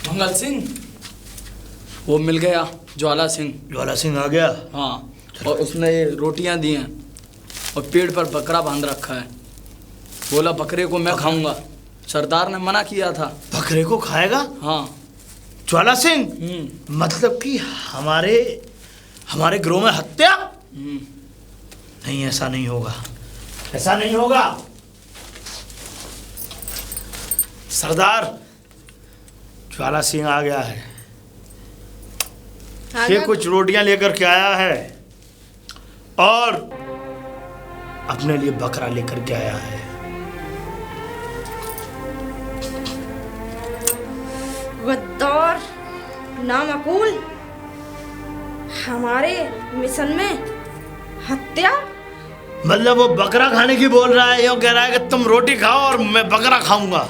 मंगल सिंह वो मिल गया। ज्वाला सिंह। ज्वाला सिंह आ गया? हाँ, और उसने ये रोटियां दी हैं और पेड़ पर बकरा बांध रखा है। बोला बकरे को मैं खाऊंगा। सरदार ने मना किया था। बकरे को खाएगा? हाँ। ज्वाला सिंह, मतलब कि हमारे गिरोह में हत्या? नहीं, ऐसा नहीं होगा, ऐसा नहीं होगा। सरदार, ज्वाला सिंह आ गया है। ये कुछ रोटियां लेकर के आया है और अपने लिए बकरा लेकर के आया है। गद्दार, नामकूल, हमारे मिशन में हत्या। मतलब वो बकरा खाने की बोल रहा है, यूं कह रहा है कि तुम रोटी खाओ और मैं बकरा खाऊंगा।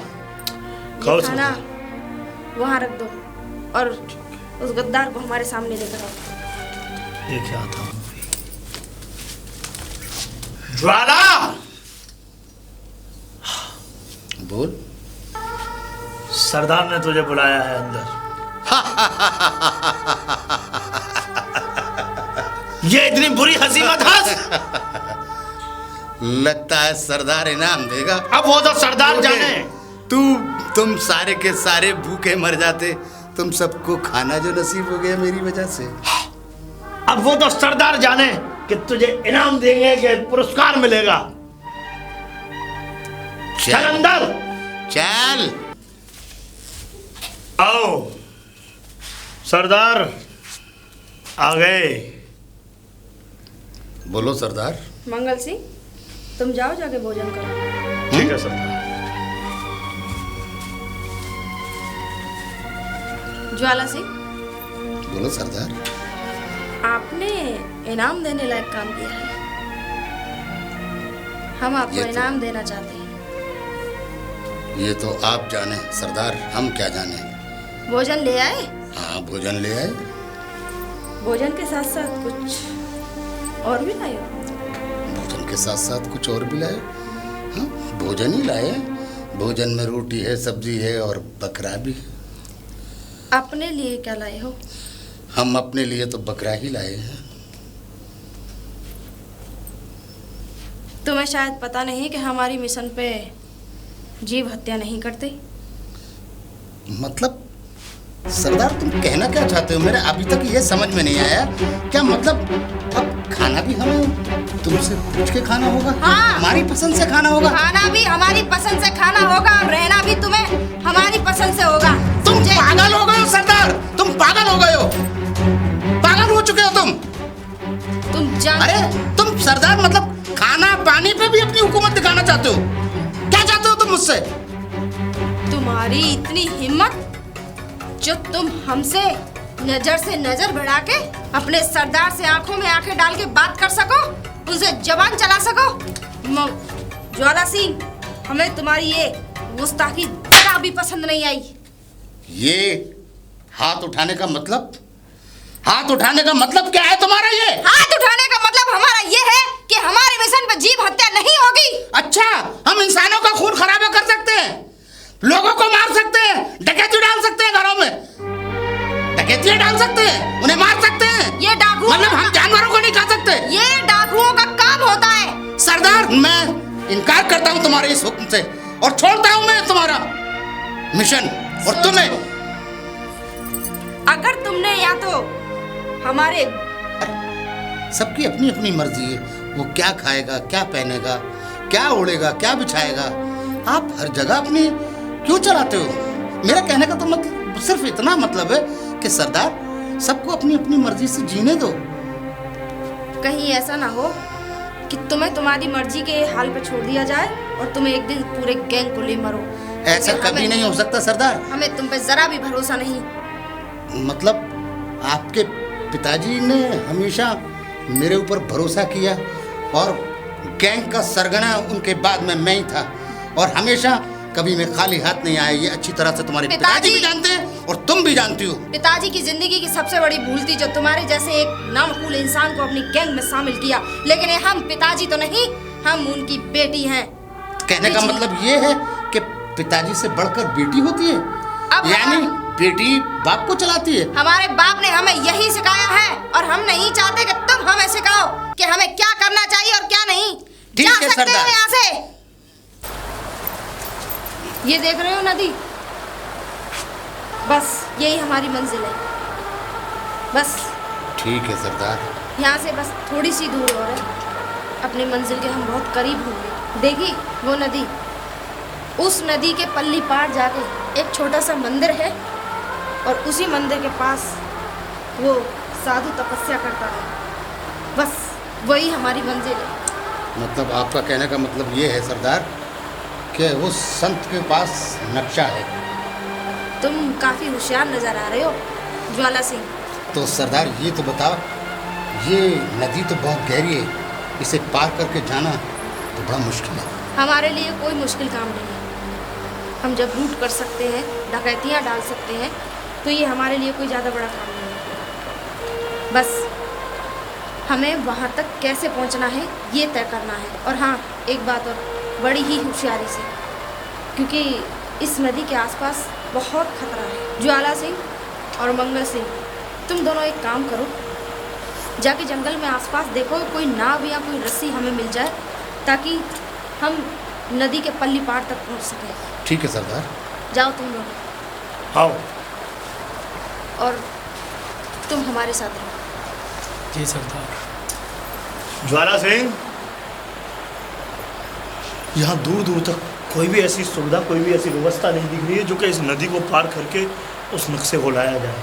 खाना वहां रख दो और उस गद्दार को हमारे सामने लेकर आओ। लेके आता हूँ। ज्वाला, बोल। सरदार ने तुझे बुलाया है अंदर। ये इतनी बुरी हंसी मत हंस। लगता है सरदार इनाम देगा। अब वो तो सरदार जाने। तुम सारे के सारे भूखे मर जाते। तुम सबको खाना जो नसीब हो गया मेरी वजह से। अब वो तो सरदार जाने कि तुझे इनाम देंगे कि पुरस्कार मिलेगा। चल अंदर, चल। आओ। सरदार आ गए। बोलो सरदार। मंगल सिंह, तुम जाओ जाके भोजन करो। ठीक है सरदार। ज्वाला सिंह, बोलो सरदार। आपने इनाम देने लायक काम किया है। हम आपको इनाम देना चाहते हैं। ये तो आप जाने सरदार, हम क्या जाने। भोजन ले आए? हाँ, भोजन ले आए। भोजन के साथ साथ कुछ और भी लाए हो? भोजन के साथ साथ कुछ और भी लाए? हाँ, भोजन ही लाए। भोजन में रोटी है, सब्जी है और बकरा भी है। अपने लिए क्या लाए हो? हम अपने लिए तो बकरा ही लाए हैं। तुम्हें शायद पता नहीं कि हमारी मिशन पे जीव हत्या नहीं करते। मतलब सरदार, तुम कहना क्या चाहते हो? मेरे अभी तक ये समझ में नहीं आया। क्या मतलब अब खाना भी हमें तुमसे पूछ के खाना होगा? हाँ। हमारी पसंद से खाना होगा? खाना भी हमारी पसंद से खाना होगा और रहना भी तुम्हें हमारी पसंद से होगा। तुम पागल हो गए हो सरदार, तुम पागल हो गए हो, पागल हो चुके हो तुम। अरे तुम सरदार मतलब खाना पानी पे भी अपनी हुकूमत दिखाना चाहते हो? क्या चाहते हो तुम मुझसे? तुम्हारी इतनी हिम्मत जो तुम हमसे नजर से नजर भिड़ा के अपने सरदार से आंखों में आंखें डाल के बात कर सको, उनसे जबान चला सको। ज्वाला सिंह, हमें तुम्हारी ये गुस्ताखी जरा भी पसंद नहीं आई। ये हाथ उठाने का मतलब? हाथ उठाने का मतलब क्या है तुम्हारा? ये हाथ उठाने का मतलब हमारा ये है कि हमारे मिशन पर जीव हत्या नहीं होगी। अच्छा, हम इंसानों का खून खराबा कर सकते हैं, लोगों को मार सकते हैं, डकैती डाल सकते हैं, घरों में डकैती डाल सकते हैं, उन्हें मार सकते हैं। ये डाकू मतलब हम जानवरों को नहीं खा सकते? ये डाकुओं का काम होता है। सरदार, मैं इनकार करता हूँ तुम्हारे इस हुक्म से और छोड़ता हूँ मैं तुम्हारा मिशन। और तुम्हें, अगर तुमने या तो हमारे, सबकी अपनी अपनी मर्जी है, वो क्या खाएगा, क्या पहनेगा, क्या ओढ़ेगा, क्या बिछाएगा। आप हर जगह अपनी क्यों चलाते हो? मेरा कहने का तो मतलब सिर्फ इतना मतलब है कि सरदार, सबको अपनी अपनी मर्जी से जीने दो। कहीं ऐसा ना हो कि तुम्हें तुम्हारी मर्जी के हाल पे छोड़ दिया जाए और तुम एक दिन पूरे गैंग को ले मरो। ऐसा कभी नहीं हो सकता सरदार। हमें तुम पे जरा भी भरोसा नहीं। मतलब आपके पिताजी ने हमेशा मेरे ऊपर भरोसा किया और गैंग का सरगना उनके बाद में मैं ही था और हमेशा कभी मैं खाली हाथ नहीं आया। ये अच्छी तरह से तुम्हारे पिताजी भी जानते हैं और तुम भी जानती हो। पिताजी की जिंदगी की सबसे बड़ी भूल थी जो तुम्हारे जैसे एक नामकूल इंसान को अपनी गैंग में शामिल किया। लेकिन हम पिताजी तो नहीं, हम उनकी बेटी हैं। कहने का मतलब ये है कि पिताजी से बढ़कर बेटी होती है? अब यानी बेटी बाप को चलाती है। हमारे बाप ने हमें यही सिखाया है और हम नहीं चाहते कि तुम हमें सिखाओ कि हमें क्या करना चाहिए और क्या नहीं। ठीक जा है, सकते हो सरदार। यहाँ से। ये देख रहे हो नदी, बस यही हमारी मंजिल है। बस ठीक है सरदार। यहाँ से बस थोड़ी सी दूर और है, अपनी मंजिल के हम बहुत करीब होंगे। देखी वो नदी, उस नदी के पल्ली पार जाके एक छोटा सा मंदिर है और उसी मंदिर के पास वो साधु तपस्या करता है। बस वही हमारी मंजिल है। मतलब आपका कहने का मतलब ये है सरदार कि उस संत के पास नक्शा है। तुम काफी होशियार नजर आ रहे हो ज्वाला सिंह। तो सरदार ये तो बताओ, ये नदी तो बहुत गहरी है, इसे पार करके जाना तो बड़ा मुश्किल है। हमारे लिए कोई मुश्किल काम नहीं है। हम जब लूट कर सकते हैं, डकैतियाँ डाल सकते हैं, तो ये हमारे लिए कोई ज़्यादा बड़ा काम नहीं है। बस हमें वहाँ तक कैसे पहुँचना है ये तय करना है। और हाँ, एक बात और, बड़ी ही होशियारी से, क्योंकि इस नदी के आसपास बहुत खतरा है। ज्वाला सिंह और मंगल सिंह, तुम दोनों एक काम करो, जाके जंगल में आसपास देखो कोई नाव या कोई रस्सी हमें मिल जाए, ताकि हम नदी के पल्ली पार तक पहुंच सकें। ठीक है सरदार। जाओ तुम लोग। आओ। और तुम हमारे साथ रहो। जी सरदार। ज्वाला सिंह, यहाँ दूर दूर तक कोई भी ऐसी सुविधा, कोई भी ऐसी व्यवस्था नहीं दिख रही है जो कि इस नदी को पार करके उस नक्शे को लाया जाए।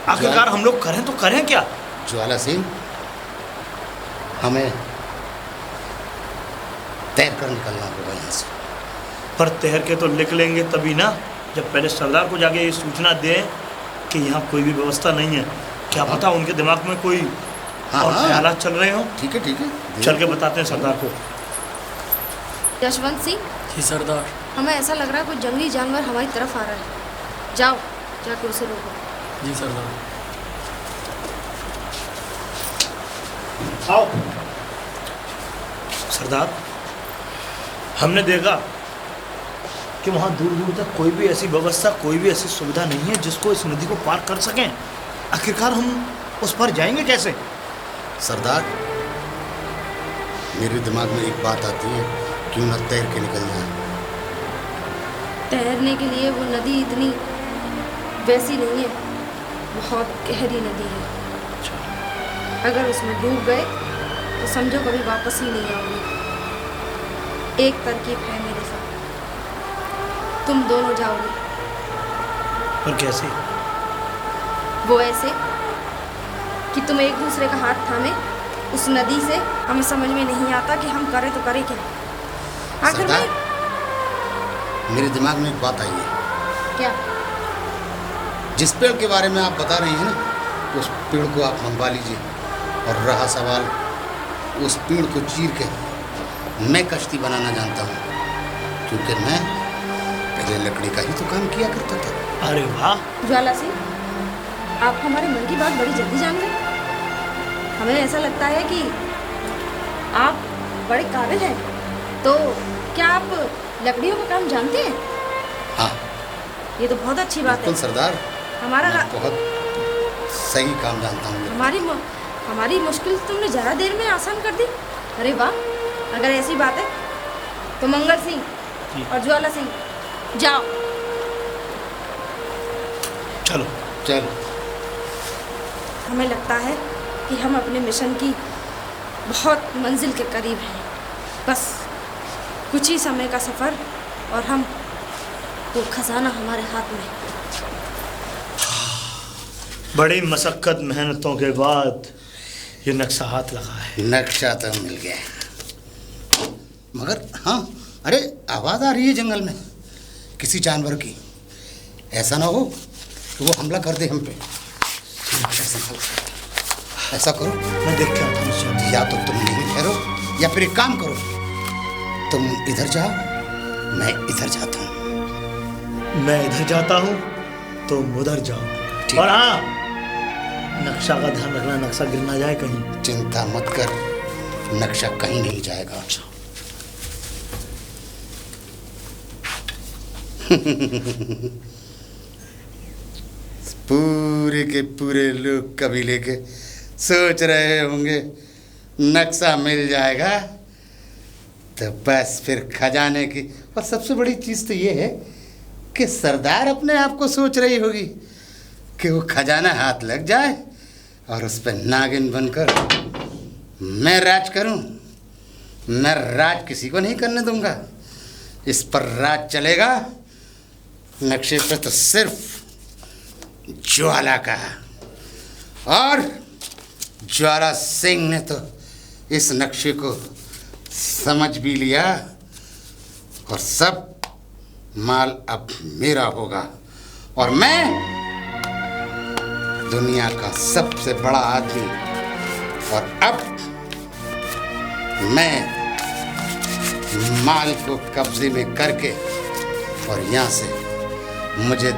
आखिरकार हम लोग करें तो करें क्या? ज्वाला सिंह, हमें तैर कर निकलना होगा यहाँ से। पर तैर के तो निकलेंगे लेंगे तभी ना, जब पहले सरदार को जाके ये सूचना दें कि यहाँ कोई भी व्यवस्था नहीं है। क्या पता उनके दिमाग में कोई और ख्यालात चल रहे हो। ठीक है ठीक है, चल के बताते हैं सरदार को। यशवंत सिंह, जी सरदार। हमें ऐसा लग रहा है कोई जंगली जानवर हमारी तरफ आ रहा है। जाओ, जाके उसे रोको। जी सरदार। आओ। सरदार, हमने देखा कि वहाँ दूर दूर तक कोई भी ऐसी व्यवस्था, कोई भी ऐसी सुविधा नहीं है जिसको इस नदी को पार कर सकें। आखिरकार हम उस पर जाएंगे कैसे? सरदार, मेरे दिमाग में एक बात आती है, क्यों न तैर के निकल जाए। तैरने के लिए वो नदी इतनी वैसी नहीं है, बहुत गहरी नदी है। अगर उसमें डूब गए तो समझो कभी वापस ही नहीं आओगे। एक तरकीब है मेरे साथ, तुम दोनों जाओगे। और कैसे? वो ऐसे कि तुम एक दूसरे का हाथ थामे उस नदी से, हमें समझ में नहीं आता कि हम करें तो करें क्या। आखिर सरदार, में मेरे दिमाग में एक बात आई है। क्या? जिस पेड़ के बारे में आप बता रहे हैं ना, उस पेड़ को आप मंगवा लीजिए। और रहा सवाल, उस पेड़ को चीर के मैं कश्ती बनाना जानता हूँ, क्योंकि मैं पहले लकड़ी का ही तो काम किया करता था। अरे वाह ज्वाला सिंह, आप हमारे मन की बात बड़ी जल्दी जान गए। हमें ऐसा लगता है कि आप बड़े काबिल हैं। तो क्या आप लकड़ियों का काम जानते हैं? हाँ, ये तो बहुत अच्छी बात है। बिल्कुल सरदार, हमारा मैं बहुत सही काम जानता हूँ। हमारी मुश्किल तुमने जरा देर में आसान कर दी। अरे वाह, अगर ऐसी बात है तो मंगल सिंह और ज्वाला सिंह जाओ। चलो चलो। हमें लगता है कि हम अपने मिशन की बहुत मंजिल के करीब हैं। बस कुछ ही समय का सफ़र और हम वो खजाना हमारे हाथ में। बड़ी मशक्क़त मेहनतों के बाद ये नक्शा हाथ लगा है। नक्शा तो मिल गया, मगर हाँ, अरे आवाज़ आ रही है जंगल में किसी जानवर की। ऐसा ना हो कि वो हमला कर दे हम पे। ऐसा करो, मैं देख के आता हूँ। या तो तुम यहीं ठहरो या फिर एक काम करो, तुम इधर जाओ, मैं इधर जाता हूँ। मैं इधर जाता हूँ, तुम उधर जाओ। और हाँ, नक्शा का ध्यान रखना, नक्शा गिर ना जाए कहीं। चिंता मत कर, नक्शा कहीं नहीं जाएगा। पूरे के पूरे लोग कबीले के सोच रहे होंगे नक्शा मिल जाएगा तो बस फिर खजाने की। और सबसे बड़ी चीज़ तो ये है कि सरदार अपने आप को सोच रही होगी कि वो खजाना हाथ लग जाए और उस पर नागिन बनकर मैं राज करूं। मैं राज किसी को नहीं करने दूंगा। इस पर राज चलेगा नक्शे पे तो सिर्फ ज्वाला का। और ज्वाला सिंह ने तो इस नक्शे को समझ भी लिया और सब माल अब मेरा होगा और मैं दुनिया का सबसे बड़ा आदमी। और अब मैं माल को कब्जे में करके और यहाँ से मुझे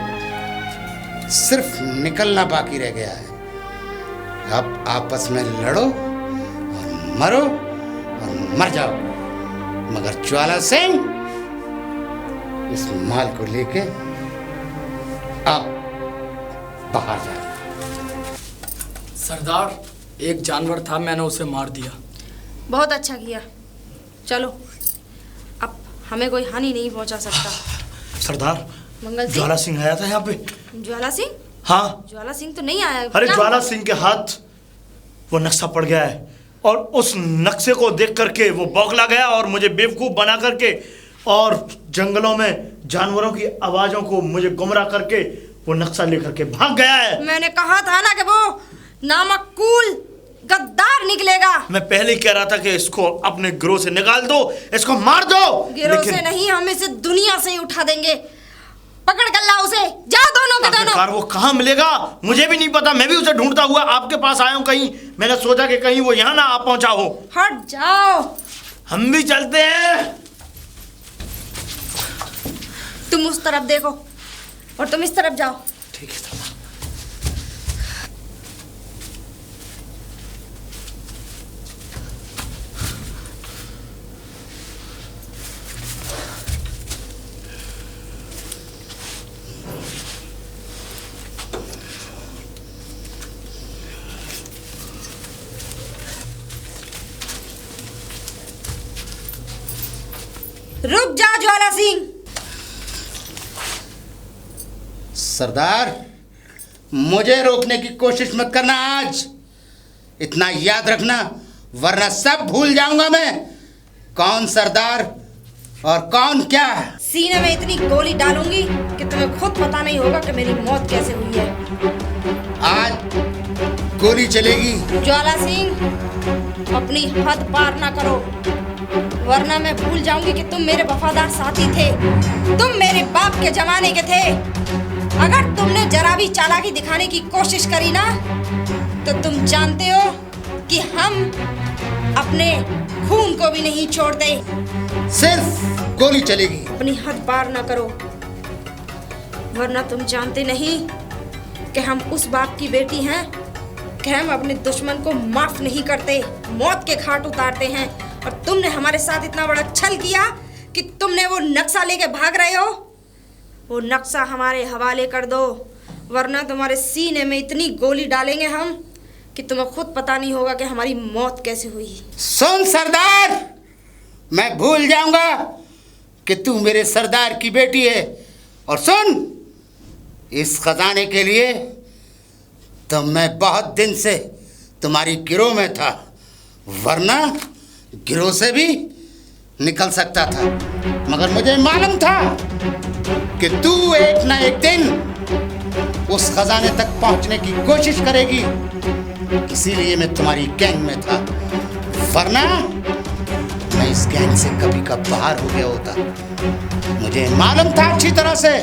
सिर्फ निकलना बाकी रह गया है। अब आपस में लड़ो और मरो और मर जाओ, मगर ज्वाला सिंह इस माल को लेके आप बाहर जाए। सरदार, एक जानवर था, मैंने उसे मार दिया। बहुत अच्छा किया। चलो, अब हमें कोई हानि नहीं पहुंचा सकता। सरदार, मंगल सिंह। ज्वाला सिंह आया था यहाँ पे। ज्वाला सिंह? हाँ। ज्वाला सिंह तो नहीं आया। अरे ज्वाला सिंह के हाथ वो नक्शा पड़ गया है और उस नक्शे को देख करके वो बौखला गया और मुझे बेवकूफ बना करके और जंगलों में जानवरों की आवाजों को मुझे गुमराह करके वो नक्शा लेकर के भाग गया है। मैंने कहा था ना कि वो नामकूल गद्दार निकलेगा। मैं पहले ही कह रहा था कि इसको अपने गिरोह से निकाल दो, इसको मार दो। गिरोह से नहीं, हम इसे दुनिया से ही उठा देंगे। पकड़ कर लाओ उसे, जाओ दोनों के दोनों। वो कहाँ मिलेगा मुझे भी नहीं पता। मैं भी उसे ढूंढता हुआ आपके पास आया हूँ। कहीं मैंने सोचा कि कहीं वो यहाँ ना आ पहुंचा हो। हट जाओ। हम भी चलते हैं। तुम उस तरफ देखो और तुम इस तरफ जाओ। ठीक है। रुक जा ज्वाला सिंह। सरदार, मुझे रोकने की कोशिश मत करना आज। इतना याद रखना, वरना सब भूल जाऊंगा मैं कौन सरदार और कौन क्या। सीने में इतनी गोली डालूंगी कि तुम्हें खुद पता नहीं होगा कि मेरी मौत कैसे हुई है। आज गोली चलेगी। ज्वाला सिंह, अपनी हद पार ना करो, वरना मैं भूल जाऊंगी कि तुम मेरे वफादार साथी थे। तुम मेरे बाप के जमाने के थे। अगर तुमने जरा भी चालाकी दिखाने की कोशिश करी ना तो तुम जानते हो कि हम अपने खून को भी नहीं छोड़ते। सिर्फ गोली चलेगी। अपनी हद पार ना करो, वरना तुम जानते नहीं कि हम उस बाप की बेटी हैं कि हम अपने दुश्मन को माफ नहीं करते, मौत के घाट उतारते हैं। और तुमने हमारे साथ इतना बड़ा छल किया कि तुमने वो नक्शा लेके भाग रहे हो। वो नक्शा हमारे हवाले कर दो, वरना तुम्हारे सीने में इतनी गोली डालेंगे हम कि तुम्हें खुद पता नहीं होगा कि हमारी मौत कैसे हुई। सुन सरदार, मैं भूल जाऊंगा कि तू मेरे सरदार की बेटी है। और सुन, इस खजाने के लिए तो मैं बहुत दिन से तुम्हारी गिरोह में था, वरना गिरोह से भी निकल सकता था। मगर मुझे मालूम था कि तू एक ना एक दिन उस खजाने तक पहुंचने की कोशिश करेगी, इसीलिए मैं तुम्हारी गैंग में था, वरना मैं इस गैंग से कभी का बाहर हो गया होता। मुझे मालूम था अच्छी तरह से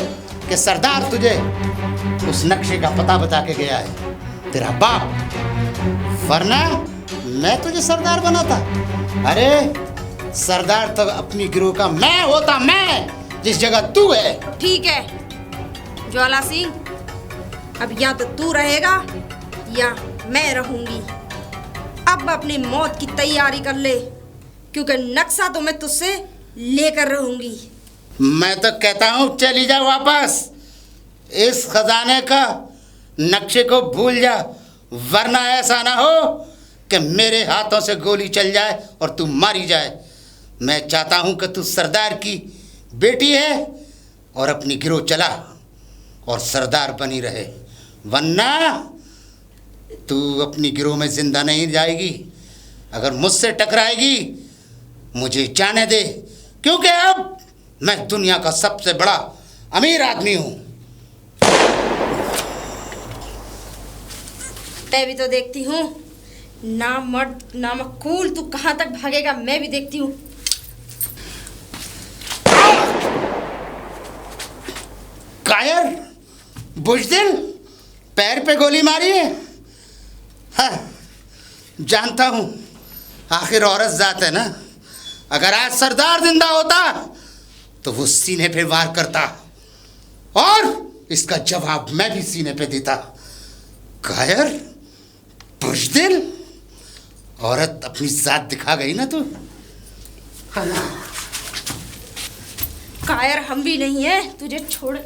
कि सरदार तुझे उस नक्शे का पता बता के गया है, तेरा बाप, वरना मैं तुझे सरदार बनाता। अरे सरदार तो अपनी गिरोह का मैं होता, मैं जिस जगह तू है। ठीक है ज्वाला सिंह, अब या तो तू रहेगा या मैं रहूंगी। अब अपनी मौत की तैयारी कर ले, क्योंकि नक्शा तो मैं तुझसे लेकर रहूंगी। मैं तो कहता हूँ चली जा वापस। इस खजाने का नक्शे को भूल जा, वरना ऐसा ना हो कि मेरे हाथों से गोली चल जाए और तू मारी जाए। मैं चाहता हूं कि तू सरदार की बेटी है और अपनी गिरोह चला और सरदार बनी रहे, वरना तू अपनी गिरोह में जिंदा नहीं जाएगी। अगर मुझसे टकराएगी मुझे जाने दे, क्योंकि अब मैं दुनिया का सबसे बड़ा अमीर आदमी हूं। मैं भी तो देखती हूँ, ना मर्द ना मकूल, तू कहाँ तक भागेगा मैं भी देखती हूँ। कायर, बुज़दिल, पैर पे गोली मारी है। हाँ, जानता हूँ, आखिर औरत जात है ना। अगर आज सरदार जिंदा होता तो वो सीने पे वार करता और इसका जवाब मैं भी सीने पे देता। कायर, बुज़दिल, औरत अपनी जात दिखा गई ना तू। कायर हम भी नहीं है, तुझे छोड़।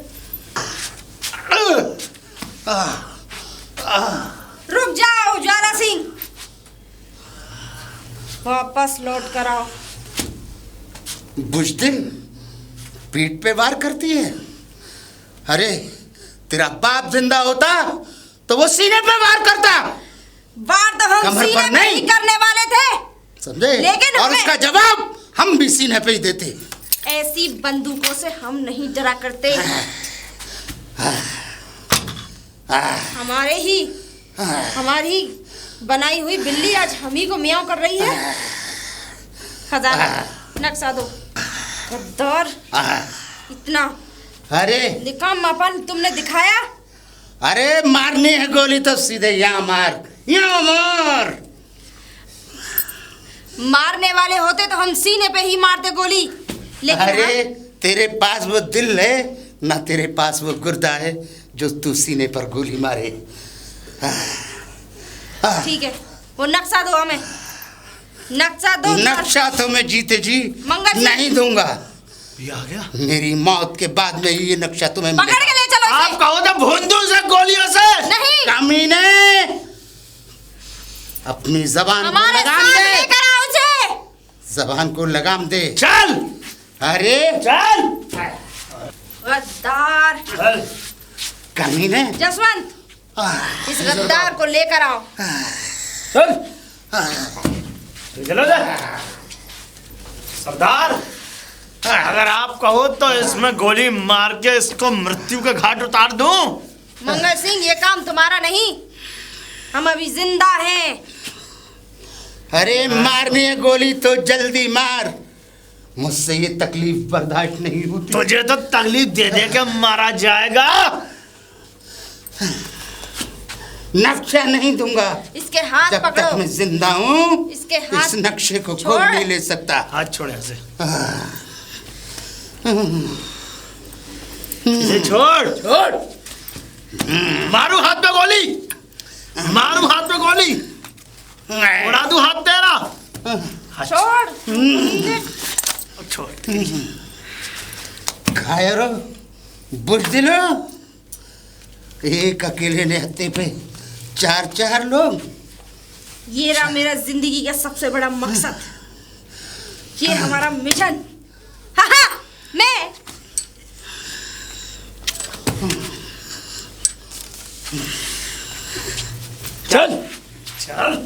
रुक जाओ ज्वाला सिंह, वापस लौट कर आओ। बुज़दिल, पीठ पे वार करती है। अरे तेरा बाप जिंदा होता तो वो सीने पे वार करता। वार तो हम कमर सीने पर में नहीं। ही करने वाले थे, समझे? लेकिन और हमें- उसका जवाब हम भी सीने पे ही देते। ऐसी बंदूकों से हम नहीं डरा करते। हमारी बनाई हुई बिल्ली आज हम ही को म्याऊं कर रही है। खजाना नक्शा दो। गद्दार, इतना अरे निकम्मापन तुमने दिखाया। अरे मारनी है गोली तो सीधे यहाँ मार, यहाँ मार। मारने वाले होते तो हम सीने पे ही मारते गोली, लेकिन अरे तेरे पास वो दिल है ना, तेरे पास वो गुर्दा है जो तू सीने पर गोली मारे। ठीक है, वो नक्शा दो हमें। नक्शा दो। नक्शा तो मैं जीते जी मंगल सिंह। नहीं दूंगा। ये आ गया। मेरी मौत के बाद में ही ये नक्शा तुम्हें पकड़ मिलेगा। के ले चलो इसे। आप कहो तो भून दूं उसे गोलियों से। नहीं, कमीने, अपनी जबान को हमारे लगाम साथ दे, लेकर आओ उसे। जबान को लगाम दे। चल अरे चल गद्दार, चल। कमीने, जसवंत, इस गद्दार को लेकर आओ। चल चलो जा। सरदार, अगर आप कहो तो इसमें गोली मार के इसको मृत्यु के घाट उतार दूं। मंगल सिंह, ये काम तुम्हारा नहीं, हम अभी जिंदा हैं। अरे मारनी है गोली तो जल्दी मार, मुझसे ये तकलीफ बर्दाश्त नहीं होती। तुझे तो तकलीफ दे दे के मारा जाएगा। नक्शा नहीं दूंगा। इसके हाथ जब पकड़ो। तक मैं जिंदा हूँ इसके हाथ इस नक्शे को छोड़। कोई नहीं ले सकता। हाथ छोड़ ऐसे। इसे छोड़ छोड़। मारू हाथ पे गोली, मारू हाथ पे गोली, उड़ा दूं हाथ तेरा। छोड़। छोड़। कायरो, बुज़दिलो, एक अकेले ने हत्थे पे 4-4 लोग। ये रहा मेरा जिंदगी का सबसे बड़ा मकसद, ये हमारा मिशन। हाँ हाँ, मैं चल चल।